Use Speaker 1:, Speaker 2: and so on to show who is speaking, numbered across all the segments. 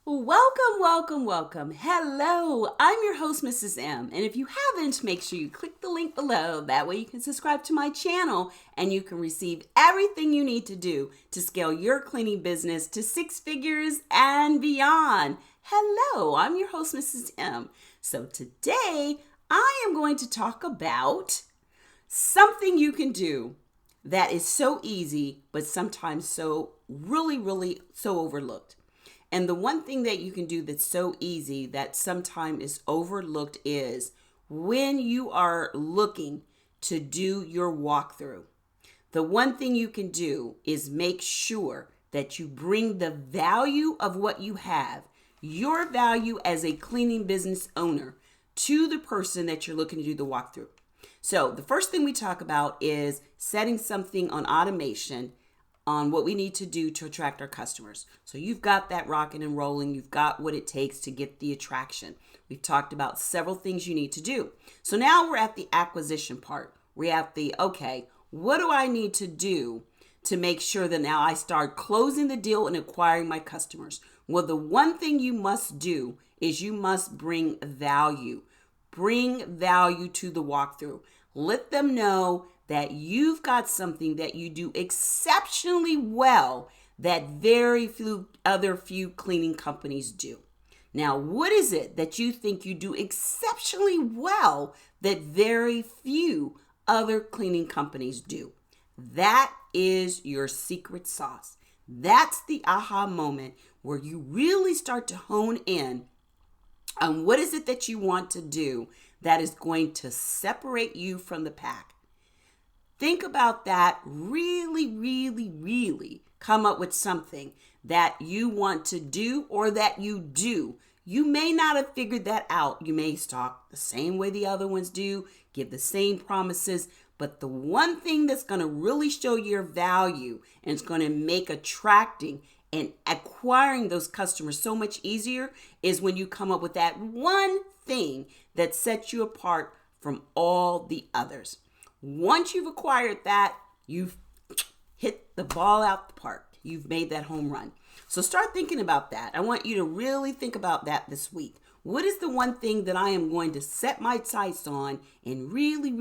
Speaker 1: Welcome, welcome, welcome. Hello, I'm your host, Mrs. M. And if you haven't, make sure you click the link below. That way you can subscribe to my channel and you can receive everything you need to do to scale your cleaning business to six figures and beyond. Hello, I'm your host, Mrs. M. So today I am going to talk about something you can do that is so easy, but sometimes so really so overlooked. And the one thing that you can do that's so easy that sometimes is overlooked is when you are looking to do your walkthrough. The one thing you can do is make sure that you bring the value of what you have, your value as a cleaning business owner, to the person that you're looking to do the walkthrough. So the first thing we talk about is setting something on automation on what we need to do to attract our customers. So you've got that rocking and rolling. You've got what it takes to get the attraction. We've talked about several things you need to do. So now we're at the acquisition part. We're at the, okay, what do I need to do to make sure that now I start closing the deal and acquiring my customers? Well, the one thing you must do is you must bring value. Bring value to the walkthrough. Let them know that you've got something that you do exceptionally well that very few cleaning companies do. Now, what is it that you think you do exceptionally well that very few other cleaning companies do? That is your secret sauce. That's the aha moment where you really start to hone in on what is it that you want to do that is going to separate you from the pack. Think about that. Really come up with something that you want to do or that you do. You may not have figured that out. You may talk the same way the other ones do, give the same promises, but the one thing that's going to really show your value and it's going to make attracting and acquiring those customers so much easier is when you come up with that one thing that sets you apart from all the others. Once you've acquired that, you've hit the ball out the park. You've made that home run. So start thinking about that. I want you to really think about that this week. What is the one thing that I am going to set my sights on and really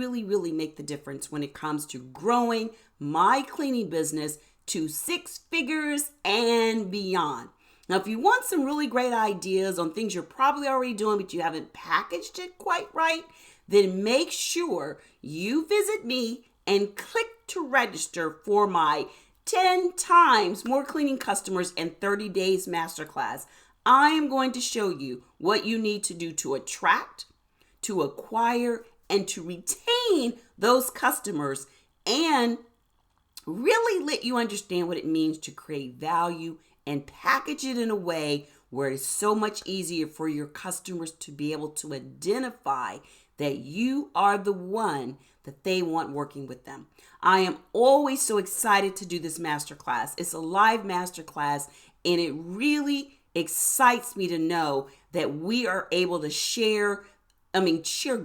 Speaker 1: make the difference when it comes to growing my cleaning business to six figures and beyond? Now, if you want some really great ideas on things you're probably already doing, but you haven't packaged it quite right, then make sure you visit me and click to register for my 10 times more cleaning customers in 30 days masterclass. I am going to show you what you need to do to attract, to acquire, and to retain those customers and really let you understand what it means to create value and package it in a way where it's so much easier for your customers to be able to identify that you are the one that they want working with them. I am always so excited to do this masterclass. It's a live masterclass, and it really excites me to know that we are able to share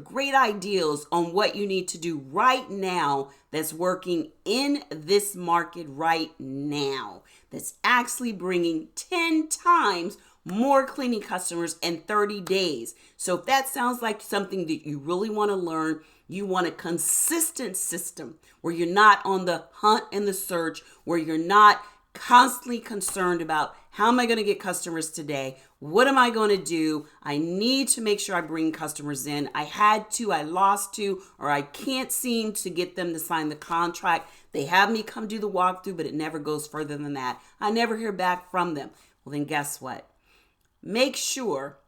Speaker 1: great ideas on what you need to do right now that's working in this market right now, that's actually bringing 10 times more cleaning customers in 30 days. So if that sounds like something that you really want to learn, you want a consistent system where you're not on the hunt and the search, where you're not constantly concerned about how am I going to get customers today? What am I going to do? I need to make sure I bring customers in. I had to, I lost to, or I can't seem to get them to sign the contract. They have me come do the walkthrough, but it never goes further than that. I never hear back from them. Well, then guess what? Make sure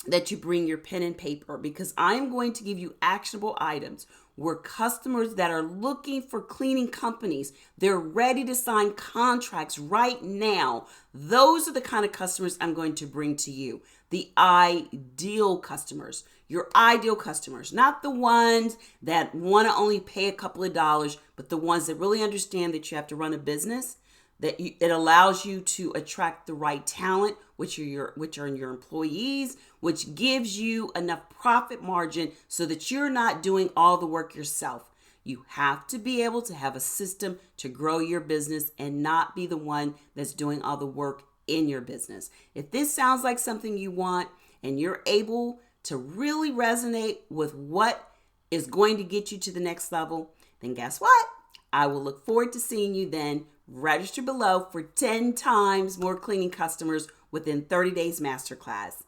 Speaker 1: that you bring your pen and paper, because I'm going to give you actionable items where customers that are looking for cleaning companies, they're ready to sign contracts right now. Those are the kind of customers I'm going to bring to you. The ideal customers, your ideal customers, not the ones that want to only pay a couple of dollars, but the ones that really understand that you have to run a business, that it allows you to attract the right talent, which are your employees, which gives you enough profit margin so that you're not doing all the work yourself. You have to be able to have a system to grow your business and not be the one that's doing all the work in your business. If this sounds like something you want and you're able to really resonate with what is going to get you to the next level, then guess what? I will look forward to seeing you then. Register below for 10 times more cleaning customers within 30 days masterclass.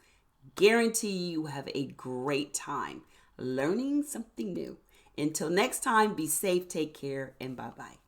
Speaker 1: Guarantee you have a great time learning something new. Until next time, be safe, take care, and bye-bye.